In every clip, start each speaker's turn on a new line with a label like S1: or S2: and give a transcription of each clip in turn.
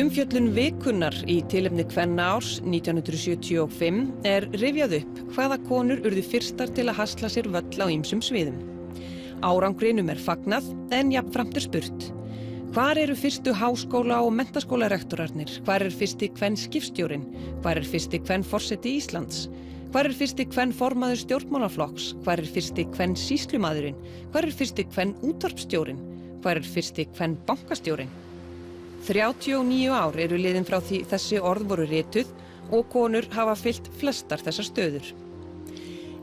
S1: umfjöllun vikunnar í tilefni Kvennaárs 1975 rifjað upp hvaða konur urðu fyrstar til að hasla sér völl á ýmsum sviðum. Árangrinum fagnað en jafnframt spurt. Hvar eru fyrstu háskóla- og menntaskólarektorarnir? Hvar fyrsti kvenskipstjórinn? Hvar fyrsti kvenforseti Íslands? Hvar fyrsti kvenformaður stjórnmálaflokks? Hvar fyrsti kvensýslumaðurinn? Hvar fyrsti kvenútvarpsstjórinn? Hvar fyrsti kvenbankastjórinn? 39 ár eru liðin frá því þessi orð voru rituð og konur hafa fyllt flestar þessar stöður.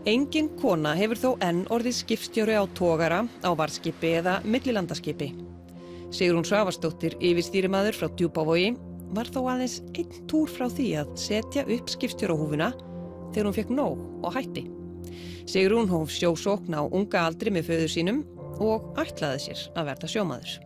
S1: Engin kona hefur þó enn orðið skipstjóri á togara, á varðskipi eða millilandaskipi. Sigrún Svavarsdóttir, yfirstýrimaður frá Djúpavogi, var þó aðeins einn túr frá því að setja upp skipstjórahúfuna þegar hún fékk nóg og hætti. Sigrún hóf sjósókn á unga aldri með föður sínum og ætlaði sér að verða sjómaður.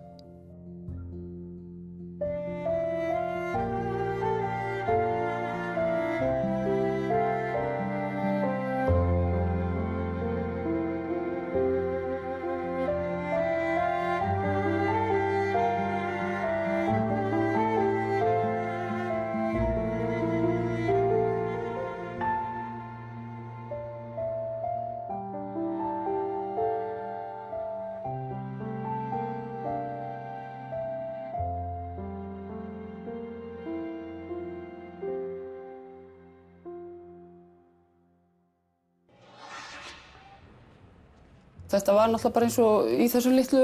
S2: Þetta var náttúrulega bara eins og í þessum litlu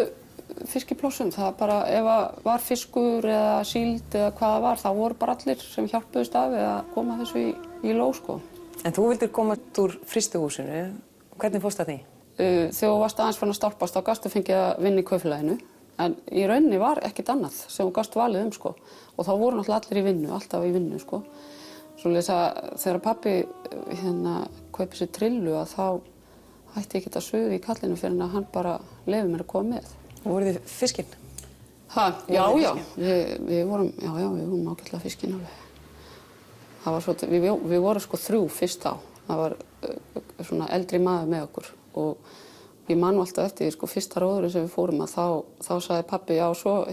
S2: fiskiplossum. Það bara, ef var fiskur eða síld eða hvað það var, þá voru bara allir sem hjálpuðust af við að koma þessu í lóg, sko.
S3: En þú vildir koma úr frystihúsinu. Hvernig fórst það því?
S2: Þegar þú varst aðeins fann að stálpast, þá gastu fengið að vinna í kaupfélaginu. En í rauninni var ekkert annað sem þú gastu valið sko. Og þá voru náttúrulega allir í vinnu, alltaf í vinnu, sko. Svoleiðis að þegar pabbi kaupið sér trillu, að þá hætti ég ekki að suða í kallinu fyrir en að hann bara leyfði mér að koma með.
S3: Og voruð þið fiskinn?
S2: Já. Við vorum ágætlega fiskinn alveg. Það var svo, við vorum sko 3 fyrst á. Það var svona eldri maður með okkur og ég man alltaf eftir því, sko, fyrsta róðurinn sem við fórum að þá sagði pabbi, já, svo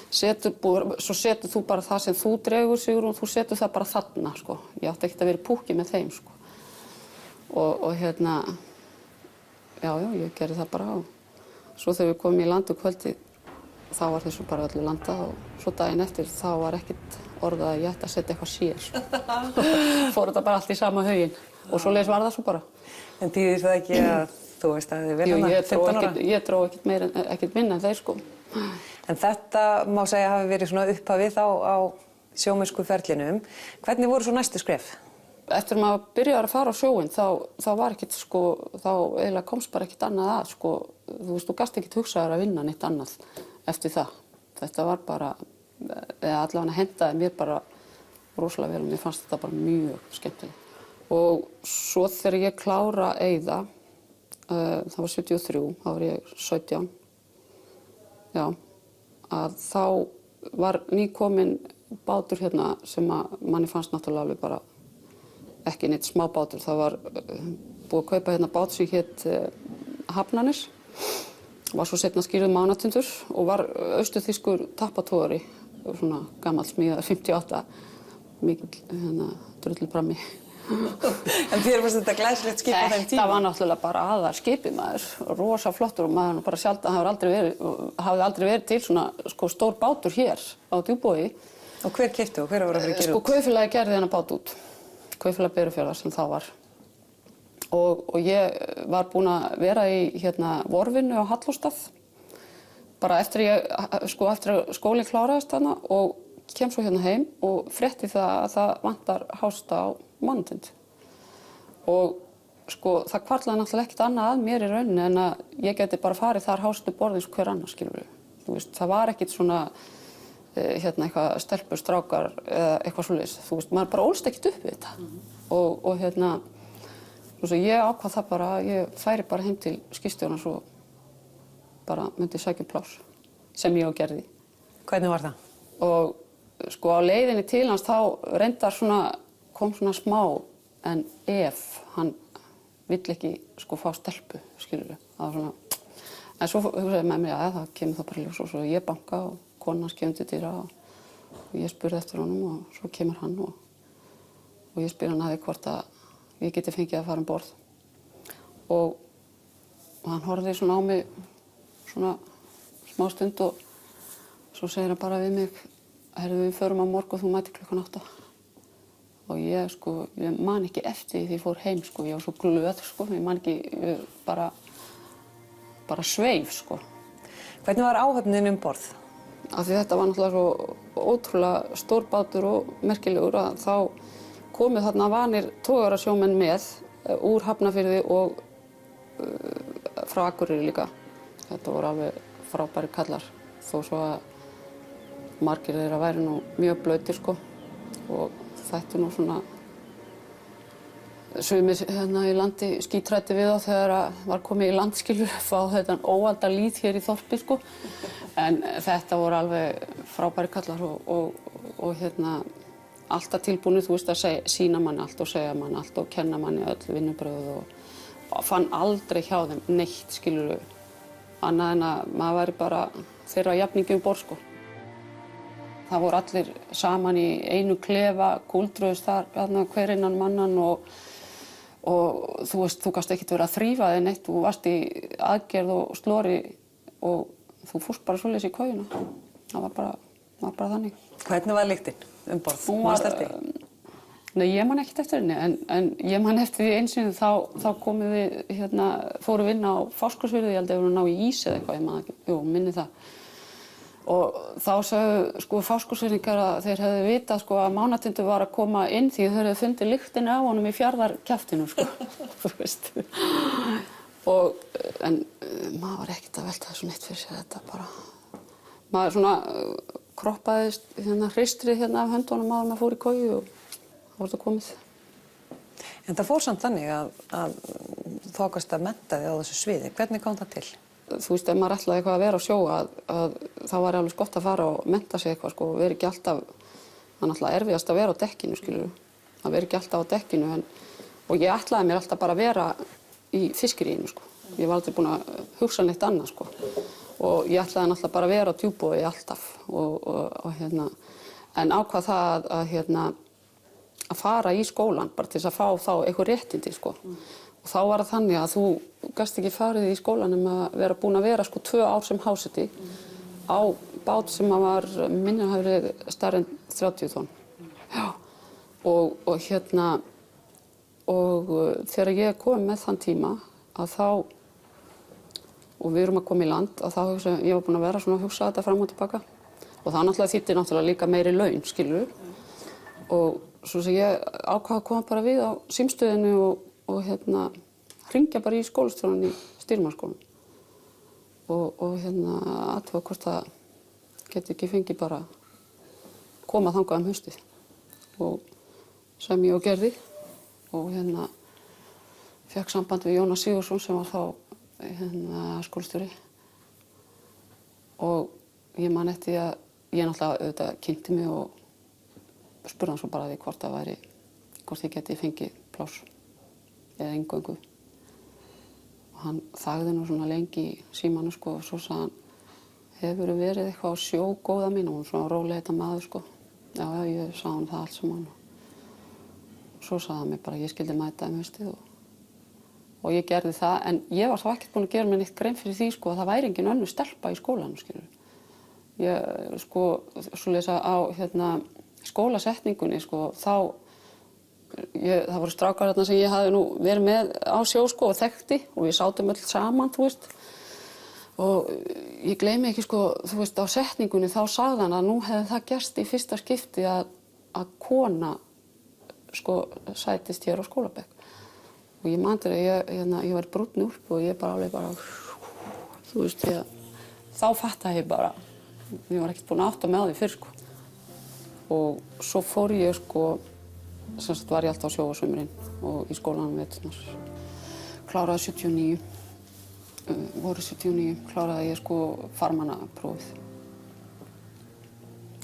S2: setur þú bara það sem þú dregur, Sigrún, þú setur það bara þarna, sko. Ég átti ekkert að vera í púkki með þeim, sko. Og Já, ég gerði það bara og svo þegar við komum í land kvöldið, þá var þessu bara öllu landað og svo daginn eftir þá var ekkert orðað að ég ætti að setja eitthvað sér. Fór þetta bara allt í sama hauginn og svoleiðis var það svo bara.
S3: En þýðir það ekki að þú veist að þið vel hana 15 ára?
S2: Ég dró ekkert minna en þeir, sko.
S3: En þetta má segja hafi verið svona upphafið á sjómennskuferlinum. Hvernig voru svo næstu skref?
S2: Eftir maður byrjaði að fara á sjóinn, þá var ekkert, sko, þá eiginlega komst bara ekkert annað að, sko. Þú veist, þú gast ekkert hugsaður að vinna neitt annað eftir það. Þetta var bara, eða allavega hentaði mér bara rosalega vel og mér fannst þetta bara mjög skemmtilegt. Og svo þegar ég klára Eiða, það var 73, þá var ég 17, já, að þá var nýkominn bátur hérna sem að manni fannst náttúrulega alveg bara ekki neitt smá bátur. Það var búið að kaupa hérna bát sem hét Hafnanes. Var svo seinna skírður Mánatindur og var austurþýskur tappatogari, svona gamall smíðaður 58, mikill drulluprammi.
S3: En þér fannst þetta glæsilegt skip á þeim tíma?
S2: Þetta var náttúrulega bara aðalskipið, maður, rosa flottur og maður bara sjaldan hafði aldrei verið til svona sko stór bátur hér á Djúpavogi.
S3: Og hver keypti og hver var að vera að gera út?
S2: Sko kaupfélagið gerði þennan bát út. Kaupfélag Berufjarðar sem það var. Og ég var búin að vera í vorvinnu á Hallorstað bara eftir að skólinn kláraðist þarna og kem svo hérna heim og frétti það að það vantar hásta á Mánatind. Og sko það hvarflaði náttúrulega ekkert annað að mér í rauninni en að ég geti bara farið þar hástu borð eins og hver annar, skilurðu. Þú veist, það var ekkert svona eitthvað stelpur, strákar eða eitthvað svoleiðis. Þú veist, maður bara ólst ekkert upp við þetta. Og svo ég ákvað það bara, ég færi bara heim til skipstjórans og bara myndi sækja pláss sem ég gerði.
S3: Hvernig var það?
S2: Og sko á leiðinni til hans þá reyndar kom svona smá en ef hann vill ekki sko fá stelpu, skilurðu. Það var svona, en svo hugsaði með mér, já, það kemur það bara ljós og svo ég banka og konan hans kemur til dyra Ég spurði eftir honum og svo kemur hann og ég spyr hann að því hvort að ég geti fengið að fara um borð. Og hann horfði svona á mig svona smá stund og svo segir hann bara við mig, heyrðu, við förum á morgun og þú mætir klukkan 8. Og ég man ekki eftir því ég fór heim, sko. Ég var svo glöð, sko. Ég man ekki, ég bara sveif, sko.
S3: Hvernig var áhöfnin um borð?
S2: Af því þetta var náttúrulega svo ótrúlega stór bátur og merkilegur að þá komu þarna vanir togarasjómenn með úr Hafnarfirði og frá Akureyri líka. Þetta voru alveg frábæri kallar þó svo að margir þeirra væri nú mjög blautir, sko. Og þetta nú svona sumir hérna í landi skítræddi við þá þegar var komið í landskilur fá þetta óalda líð hér í þorpi, sko. En þetta voru alveg frábæri kallar og hérna alltaf tilbúinu, þú veist, að sýna manni allt og segja manni allt og kenna manni öll vinnubrögð og fann aldrei hjá þeim neitt, skilurðu, annað en að maður væri bara þeirra jafningi um borð, sko. Það voru allir saman í einu klefa, kúldruðust þar, hérna hver innan mannan og þú veist, þú gast ekkert verið að þrífa þig neitt, þú varst í aðgerð og slori og þú fórst bara svoleiðis í kojuna. Það var bara þannig.
S3: Hvernig var lyktin um borð? Manstu eftir því?
S2: Nei, ég man ekkert eftir henni, en ég man eftir því eins og þá komum við, hérna, fórum við inn á Fáskrúðsfirði, ég held að við vorum að ná í ís eða eitthvað, ég man ekki, jú, minni það. Og þá sögðu, sko, Fáskrúðsfirðingar að þeir hefðu vitað, sko, að Mánatindur var að koma inn því þeir hefðu fundið lyktina á honum í fjarðarkjaftinu, sko, þú veist. En maður var ekkert að velta þessu neitt fyrir sér, þetta bara, maður svona kroppaðist hérna hristrið hérna af höndunum áður maður fór í koju og þá var þetta komið.
S3: En það fór samt þannig að þokast að mennta þig á þessu sviði. Hvernig kom það til?
S2: Þú veist, ef maður ætlaði eitthvað að vera á sjó að þá var alveg gott að fara og mennta sig eitthvað, sko, og vera ekki alltaf, það er náttúrulega erfiðast að vera á dekkinu, skilurðu, að vera ekki alltaf á dekkinu, og ég ætlaði mér alltaf bara að vera í fiskiríinu, sko. Ég var aldrei búin að hugsa neitt annað, sko, og ég ætlaði náttúrulega bara að vera á djúpbói alltaf og hérna, en ákvað það að fara í skólann bara til þess að fá þá eitthvað réttindi, sko. Og þá var það þannig að þú gast ekki farið í skólanum að vera búin að vera, sko, 2 ár sem háseti á bát sem var minni að hafa verið stærri en 30 tonn. Já. Og þegar ég kom með þann tíma að þá, og við erum að koma í land, að þá ég var búin að vera svona að hugsa þetta fram og tilbaka. Og það náttúrulega þýddi náttúrulega líka meiri laun, skilurðu. Og svo sem ég ákvað að koma bara við á símstöðinu og hringja bara í skólastjórann í stýrimannsskólanum og athuga hvort það geti ekki fengið bara koma þangað haustið og sem ég og gerði og fékk samband við Jónas Sigurðsson sem var þá skólastjóri og ég man eftir að ég náttúrulega auðvitað kynnti mig og spurði hann svo bara því hvort ég geti fengið pláss eða eingöngu. Og hann þagði nú svona lengi í símanum, sko, og svo sagði hann, hefurðu verið eitthvað á sjó, góða mín? Og hún svona róleg þetta maður, sko. Já, ég sagði hann það allt saman. Og svo sagði hann mér bara, ég skildi mæta haustið og ég gerði það, en ég var þá ekkert búin að gera mér neitt grein fyrir því, sko, að það væri engin önnur stelpa í skólanum, skilur. Ég, sko, svoleiðis á skólasetningunni, sko, það voru strákar þarna sem ég hafði nú verið með á sjó, sko, og þekkti og við sátum öll saman, þú veist. Og ég gleymi ekki, sko, þú veist, á setningunni þá sagði hann að nú hefði það gerst í fyrsta skipti að kona, sko, sætist hér á skólabekk. Og ég man þegar ég var í brúnni úlpu og ég alveg þú veist, þá fattaði ég bara, ég var ekkert búin að átta mig á því fyrr, sko. Og svo fór ég, sko, sem sagt var ég alltaf á sjó á sumrin og í skólanum veturnar. Kláraði 79, voru 79, kláraði ég, sko, farmannaprófið.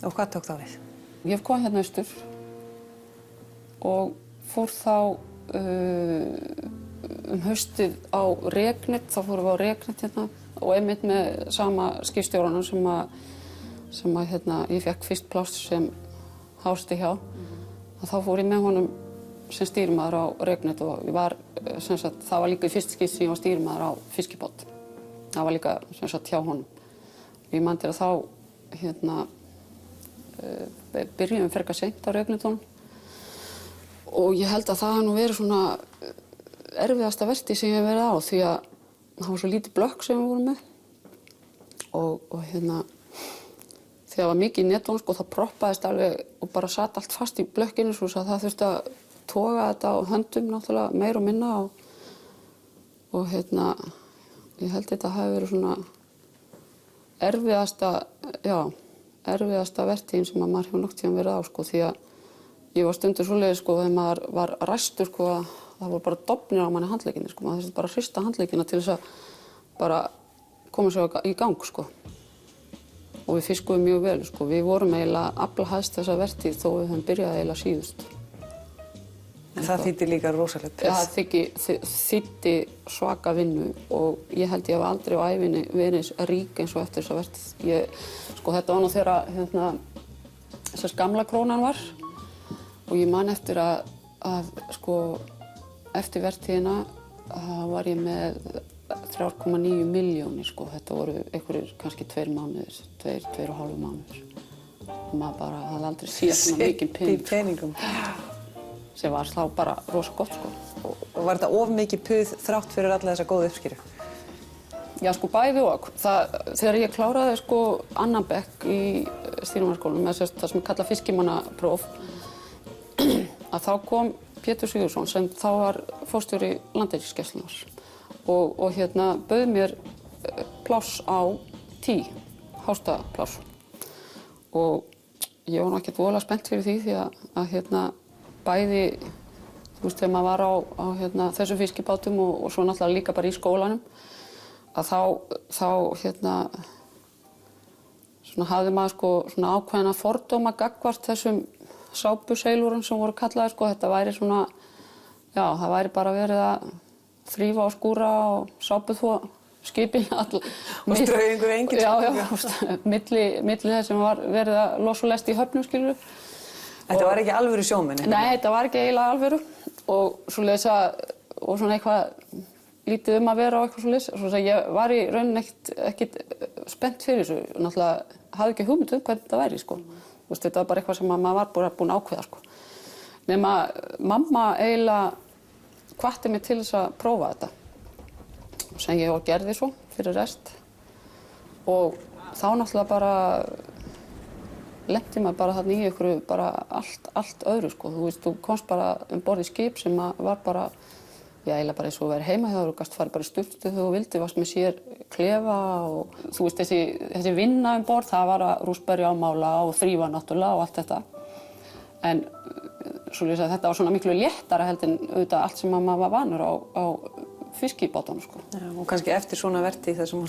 S3: Og hvað tók þá við?
S2: Ég kom hérna austur og fór þá haustið á Reknet, þá fórum við á Reknet hérna og einmitt með sama skipstjóranum sem sem að ég fekk fyrst pláss sem hásti hjá, að þá fór ég með honum sem stýrimaður á Regnet og ég var, það var líka í fyrst skipti sem ég var stýrimaður á fiskibát. Það var líka hjá honum. Ég man til að þá byrjuðum frekar seint á Regnetunum og ég held að það hafi nú verið svona erfiðasta vertíð sem ég hef verið á því að það var svo lítið blökk sem við vorum með og þegar það var mikið í netunum sko þá proppaðist alveg og bara satt allt fast í blökkinu svo að það þurfti að toga þetta á höndum náttúrulega meira og minna og ég held þetta hafi verið svona erfiðasta vertíðin sem að maður hefur nokkurt tíðan verið á sko því að ég var stundur svoleiðis sko þegar maður var ræstur sko að það voru bara dofnir á manni handlegginni sko, maður þurfti bara að hrista handleggina til þess að bara koma sér í gang sko. Og við fiskuðum mjög vel sko, við vorum eiginlega aflahæst þessa vertíð þó við höfum byrjað eiginlega síðust.
S3: En það þýddi líka rosalegt press?
S2: Það þýddi svaka vinnu og ég held ég hafi aldrei á ævinni verið eins rík eins og eftir þessa vertíð. Sko þetta var nú þegar þessar gamla krónan var og ég man eftir að sko eftir vertíðina var ég með 3,9 milljónir sko, þetta voru einhverjir kannski 2 mánuðir, 2,5 mánuðir. Og maður bara hafði aldrei séð svona mikið
S3: peningum.
S2: Sem var þá bara rosa gott sko.
S3: Og var þetta of mikið puð þrátt fyrir alla þessa góðu uppskeru?
S2: Já sko bæði og. Þegar ég kláraði sko annan bekk í stýrimannaskólanum með það sem kallað fiskimannapróf að þá kom Pétur Sigurðsson sem þá var forstjóri Landhelgisgæslunnar og bauð mér pláss á 10 hástapláss og ég var nú ekkert voðalega spennt fyrir því að bæði þú veist þegar maður var á þessum fiskibátum og svo náttúrulega líka bara í skólanum að þá svona hafði maður sko svona ákveðna fordóma gagnvart þessum sápuseilurum sem voru kallaðir sko, þetta væri svona, já það væri bara verið að þrífa og skúra og sápuþvo skipin all.
S3: Og strauja einhverju engin.
S2: Já, milli þess sem var verið að losa og lesta í höfnum skilur.
S3: Þetta var ekki alvöru sjómenn?
S2: Nei, þetta var ekki eiginlega alvöru og svoleiðis og svona eitthvað lítið að vera á eitthvað svoleiðis. Svo að ég var í rauninni ekkert spennt fyrir þessu, náttúrulega hafði ekki hugmynd hvernig þetta væri sko. Þetta var bara eitthvað sem maður var búin að ákveða sko. Nema mamma eiginlega hvatti mig til þess að prófa þetta sem ég gerði svo fyrir rest og þá náttúrulega bara lenti maður bara þarna í einhverju bara allt öðru sko. Þú veist, þú komst bara borð í skip sem var bara eiginlega bara eins og verið heima hjá þér og gast farið bara í sturtu þegar þú vildi, varst með sér klefa og þú veist þessi vinna borð, það var að rústberja ámála og þrífa náttúrulega og allt þetta. En svoleiðis að þetta var svona miklu léttara heldur en auðvitað allt sem maður var vanur á fiskibátunum sko.
S3: Já, og kannski eftir svona vertíð þar sem þú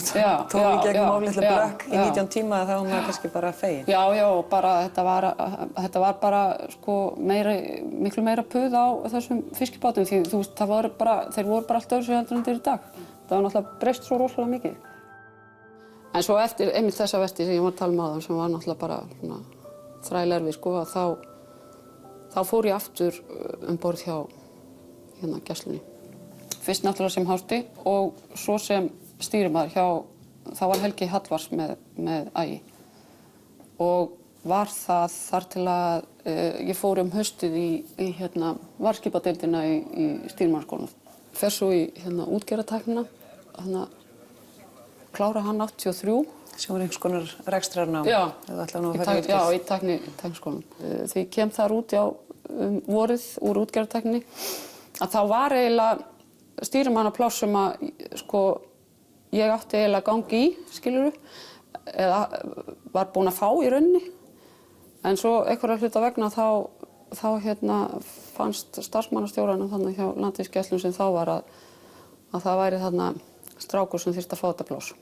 S3: tók í gegnum oflitla blökk í 19 tíma þá var maður kannski bara fegin. Já, og bara þetta var bara sko miklu meira puð á þessum fiskibátum því þú veist þeir voru bara allt öðruvísi heldur en þeir í dag. Það var náttúrulega breyst svo rosalega mikið. En svo eftir einmitt þessa vertíð sem ég var að tala um áðan sem var náttúrulega bara svona þrælerfið sko að þá fór ég aftur borð hjá Gæslunni. Fyrst náttúrulega sem hásti og svo sem stýrimaður þá var Helgi Hallvars með Ægi. Og var það þar til að ég fór haustið í varðskipadeildina í stýrimannaskólanum. Fer svo í útgerðartæknina, klára hann 83. Sem var einhvers konar rekstrarnám?
S2: Já, í tækniskólanum. Þegar ég kem þar út vorið úr útgerðartækninni að þá var eiginlega stýrimannapláss sem að sko ég átti eiginlega að ganga í, skilurðu, eða var búin að fá í rauninni. En svo einhverja hluta vegna þá fannst starfsmannastjóranum þannig hjá Landhelgisgæslunni sem þá var að það væri þarna strákur sem þyrfti að fá þetta pláss.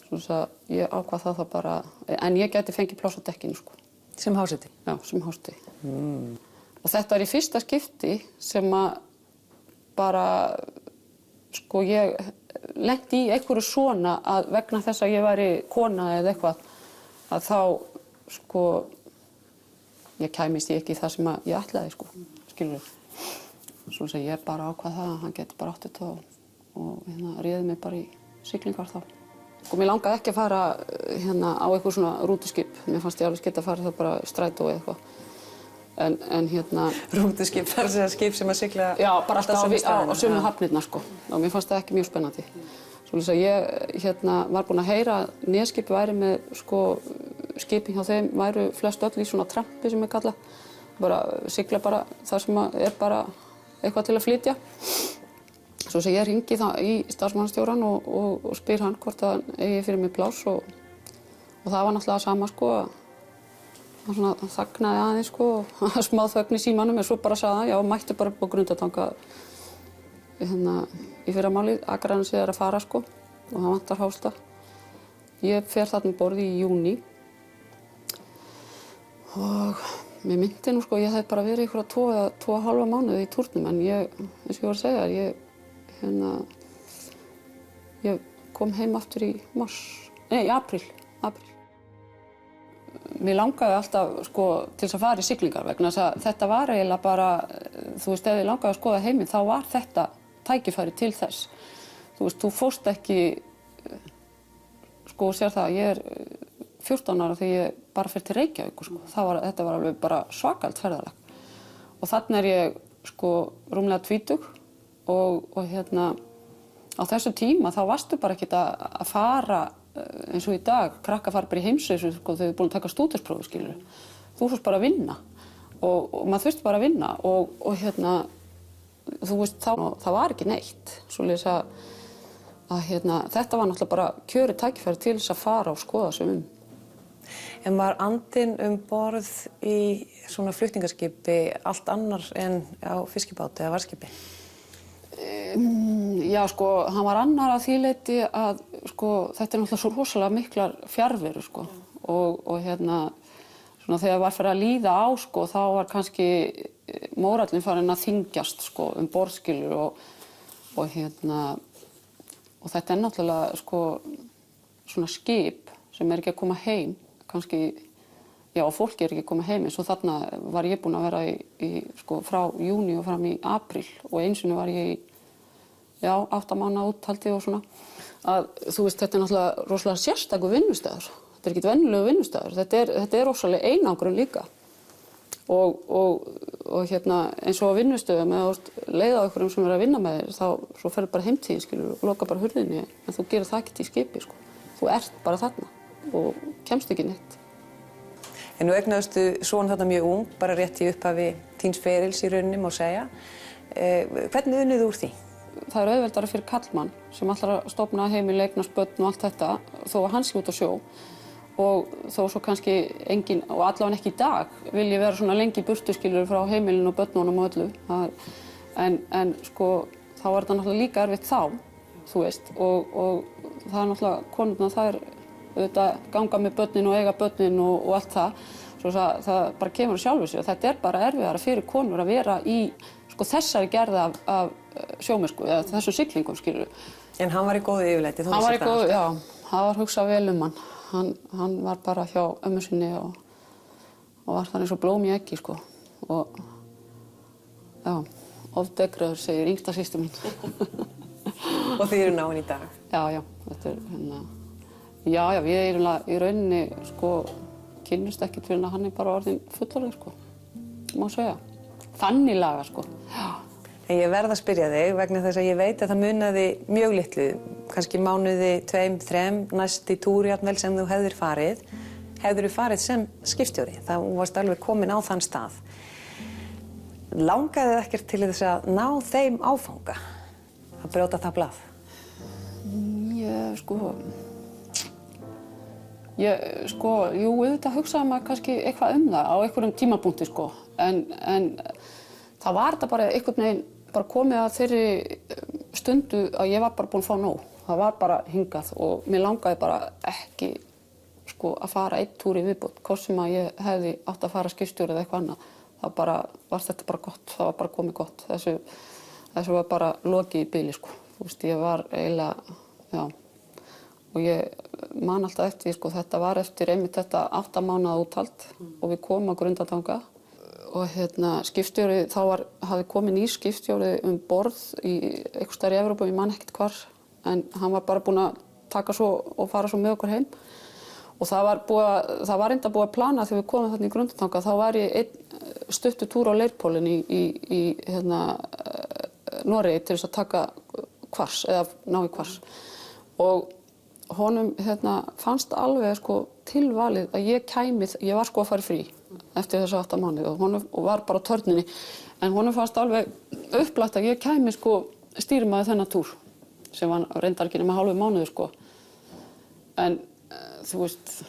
S2: Svo að ég ákvað það bara, en ég gæti fengið pláss á dekkinu sko.
S3: Sem háseti?
S2: Já, sem háseti. Og þetta var í fyrsta skipti sem að bara, sko ég lenti í einhverju svona að vegna þess að ég væri kona eða eitthvað að þá, sko, ég kæmist ekki í það sem ég ætlaði, sko, skilur. Svo að ég bara ákvað það að hann geti bara átt þetta og réði mig bara í siglingar þá. Sko, mér langaði ekki að fara á eitthvað svona rútuskip. Mér fannst ég alveg geta að fara það bara strætó eða eitthvað. En
S3: Rútuskip, það er að segja skip sem að sigla
S2: bara alltaf á sömu hafnirnar, sko. Og mér fannst það ekki mjög spennandi. Svo að ég var búin að heyra að Nesskipi væri með, sko, skipin hjá þeim væru flest öll í svona trampi sem ég kalla. Bara sigla bara það sem er bara eitthvað til að flytja. Svo að ég hringi í starfsmannastjórann og spyr hann hvort hann eigi fyrir mig pláss og það var náttúrulega sama, sko, hann svona þagnaði aðeins, sko, smá þögn í símanum en svo bara sagði hann, já, mættu bara upp á Grundartanga í fyrramálið, Akranesi að fara, sko, og það vantar Hástað. Ég fer þarna um borð í júní og mér myndi nú, sko, ég hef bara verið ykkur 2,5 mánuði í túrnum en eins og ég var að segja, ég kom heim aftur í apríl. Mér langaði alltaf, sko, til þess að fara í siglingar vegna þess að þetta var eiginlega bara, þú veist, ef ég langaði að skoða heiminn þá var þetta tækifæri til þess. Þú veist, þú fórst ekki, sko, sér það, ég er 14 ára þegar ég bara fer til Reykjavíkur, sko. Þetta var alveg bara svakalt ferðalag. Og þarna er ég, sko, rúmlega 20 og á þessu tíma þá varstu bara ekkert að fara eins og í dag, krakkar fara bara í heimsreisu, sko, þegar þau búin að taka stúdentspróf, skilur. Þú fórst bara að vinna og maður þurfti bara að vinna og þú veist, það var ekki neitt. Svoleiðis að þetta var náttúrulega bara kjörið tækifæri til þess að fara og skoða sig um.
S3: En var andinn borð í svona flutningaskipi allt annar en á fiskibáti eða varðskipi?
S2: Já, sko, hann var annar að því leyti að, sko, þetta er náttúrulega svo rosalega miklar fjarveru, sko, og svona þegar var fyrir að líða á, sko, þá var kannski mórallinn farinn að þyngjast, sko, borðskilur og þetta er náttúrulega, sko, svona skip sem er ekki að koma heim, kannski, já, og fólki er ekki að koma heim, eins og þarna var ég búin að vera sko, frá júní og fram í apríl og einu sinni var ég 8 mánaða út held ég og svona. Þú veist, þetta er náttúrulega rosalega sérstakur vinnustaður. Þetta er ekkert venjulegur vinnustaður. Þetta er rosalega einangrun líka. Og eins og á vinnustöðum, eða þú leið á einhverjum sem er að vinna með þér, þá svo ferðu bara heimtíðin, skilur, og loka bara hurðinni, en þú gerir það ekkert í skipi, sko. Þú ert bara þarna og kemst ekki neitt.
S3: En nú eignaðistu son þarna mjög ung, bara rétt í upphafi þíns ferils í rauninni, má segja. Hvernig unnið þú úr því?
S2: Það er auðveldara fyrir karlmann sem ætlar að stofna heimili, eignast börn og allt þetta, þó að hann sé út á sjó og þó svo kannski engin, og allavega ekki í dag, vil ég vera svona lengi burtu, skilur, frá heimilinu og börnunum og öllu. En sko, þá er þetta náttúrulega líka erfitt þá, þú veist, og það er náttúrulega, konurnar, það er auðvitað ganga með börnin og eiga börnin og allt það, svo það bara kemur á sjálfu sig og þetta er bara erfiðara fyrir konur að vera í, sko, þessari gerð af sjómennsku, eða þessum siglingum, skilur.
S3: En hann var í góðu yfirlæti, þú
S2: vissir það? Já, það var hugsað vel um hann. Hann var bara hjá ömmu sinni og var þar eins og blóm í eggi, sko. Og já, ofdegraður, segir yngsta systir mín.
S3: Og þið eru náin í dag?
S2: Já, þetta er já, við erum í rauninni, sko, kynnumst ekkert fyrir að hann er bara orðinn fullorðinn, sko, má segja. Þannig laga, sko. Já.
S3: En ég verð að spyrja þig vegna þess að ég veit að það munaði mjög litlu, kannski mánuði, 2, 3, næsti túr jafnvel sem þú hefðir farið. Hefðirðu farið sem skipstjóri, þá varst alveg komin á þann stað. Langaði þið ekkert til þess að ná þeim áfanga, að brjóta það blað?
S2: Jú, auðvitað hugsaði maður kannski eitthvað það á einhverjum tímapunkti, sko. En það var þetta bara einhvern veginn bara komið að þeirri stundu að ég var bara búin að fá nóg. Það var bara hingað og mér langaði bara ekki, sko, að fara einn túr í viðbót. Hvort sem að ég hefði átt að fara skipstjóri eða eitthvað annað. Það bara, var þetta bara gott, það var bara komið gott. Þessu var bara lokið í bili, sko. Þú veist, ég var eiginlega, já. og ég man alltaf eftir, sko, þetta var eftir einmitt þetta 8 mánaða úthald og við komum á Grundartanga og skipstjóri, þá hafði komið nýr skipstjóri borð í einhvers staðar í Evrópu, ég man ekkert hvar, en hann var bara búinn að taka svo og fara svo með okkur heim. Og það var enda búið að plana þegar við komum þarna í Grundartanga, þá var ég einn stuttu túr á Leirpólinn í Noregi til þess að taka kvars, eða ná í kvars. Og honum fannst alveg sko tilvalið að ég var sko að fara í frí eftir þessu 8 mánuði og var bara á törninni. En honum fannst alveg upplagt að ég kæmi sko stýrimaður þennan túr, sem var reyndar ekki nema hálfu mánuði sko. En þú veist,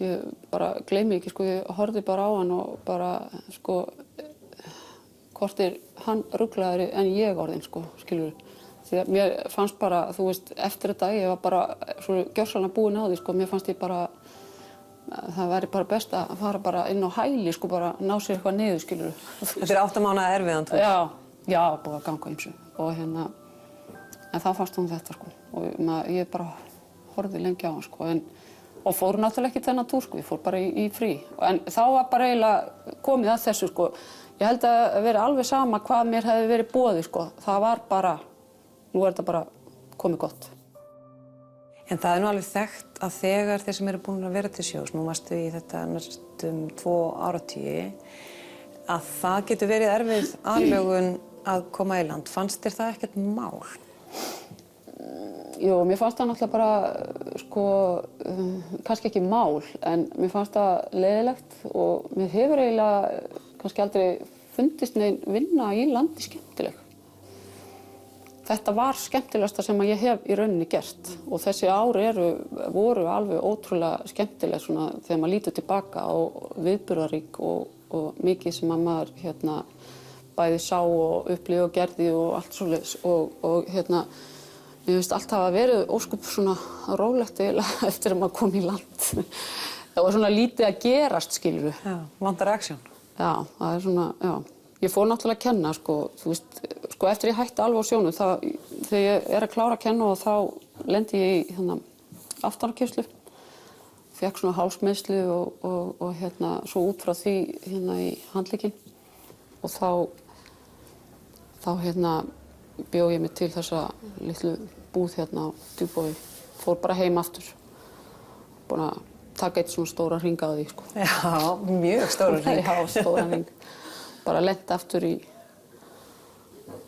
S2: ég bara gleymi ekki, sko, ég horfði bara á hann og bara, sko, hvort hann ruglaðri en ég orðin, sko, skilurðu. Því að mér fannst bara, þú veist, eftir þetta, ég var bara svo gjörsamlega búin á því, sko, mér fannst ég bara, það væri bara best að fara bara inn á hæli, sko, bara ná sér eitthvað niður, skilurðu.
S3: Þetta 8 mánaða erfiðan túr?
S2: Já, búið að ganga ýmsu. Og en þá fannst hún þetta, sko, og ég bara horfði lengi á hann, sko, og fór náttúrulega ekki þennan túr, sko, ég fór bara í frí. En þá var bara eiginlega komið að þessu, sko. Ég held að vera alveg sama hvað mér hefði verið boðið, sko. Það var bara, nú þetta bara komið gott.
S3: En það nú alveg þekkt að þegar þeir sem eru búin að vera til sjós, nú varstu í þetta næstum 2 áratugi, að það getur verið erfið aðlögun að koma í land. Fannst þér það ekkert mál?
S2: Jú, mér fannst það náttúrulega bara, sko, kannski ekki mál, en mér fannst það leiðilegt og mér hefur eiginlega kannski aldrei fundist nein vinna í landi skemmtileg. Þetta var skemmtilegasta sem ég hef í rauninni gert og þessi ár voru alveg ótrúlega skemmtileg svona þegar maður lítur tilbaka og viðburðarík og mikið sem að maður bæði sá og upplifa og gerði og allt svoleiðis og mér finnst allt hafa verið óskup svona rólegt eiginlega eftir að maður kom í land. Það var svona lítið að gerast, skilurðu.
S3: Já, vantar aksjón.
S2: Já, það er svona, já. Ég fór náttúrulega að kenna, sko, þú veist, sko eftir ég hætti alveg á sjónum, þegar ég að klára að kenna og þá lendi ég í aftanarkeyrslu. Fékk svona hálsmeiðsli og svo út frá því í handlegginn. Og þá bjó ég mig til þessa litlu búð á Djúpavogi. Fór bara heim aftur. Búin að taka eitt svona stóra hring á því, sko.
S3: Já, mjög stóra hring.
S2: Já, stóra hring. Bara lent aftur í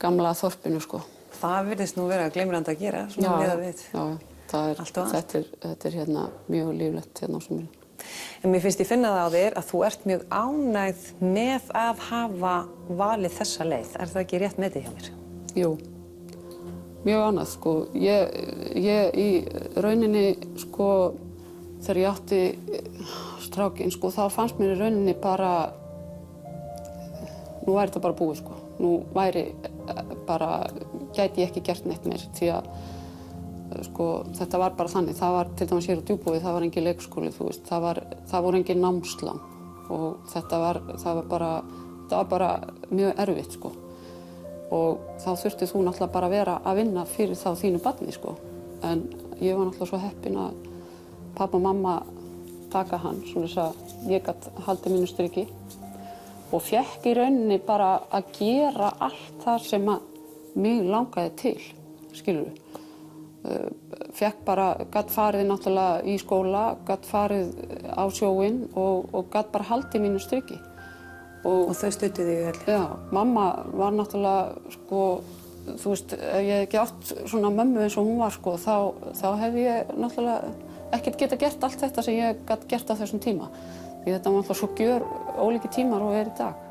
S2: gamla þorpinu, sko.
S3: Það virðist nú vera glimrandi að gera, svona miðað við.
S2: Þetta er mjög líflegt á sumrin.
S3: En mér finnst ég finna það á þér að þú ert mjög ánægð með að hafa valið þessa leið. Er það ekki rétt metið hjá mér?
S2: Jú, mjög ánægð, sko. Ég í rauninni, sko, þegar ég átti strákinn, sko, þá fannst mér í rauninni bara, nú væri þetta bara búið, sko. Nú væri bara, gæti ég ekki gert neitt meir, því að, sko, þetta var bara þannig. Það var til dæmis hér á Djúpavogi, það var engin leikskóli, þú veist, það voru engin námslán og það var bara mjög erfitt, sko. Og þá þurfti þú náttúrulega bara að vera að vinna fyrir þá þínu barni, sko. En ég var náttúrulega svo heppin að pappa og mamma taka hann, svoleiðis að ég gat haldið mínu striki og fékk í rauninni bara að gera allt það sem að mig langaði til, skilurðu. Fékk bara, gat farið náttúrulega í skóla, gat farið á sjóinn og gat bara haldið mínu striki.
S3: Og þau studdu þig vel?
S2: Já, mamma var náttúrulega, sko, þú veist, ef ég hef ekki átt svona mömmu eins og hún var, sko, þá hef ég náttúrulega ekkert getað gert allt þetta sem ég gat gert á þessum tíma. Því þetta var náttúrulega svo gjör ólíkir tímar og er í dag.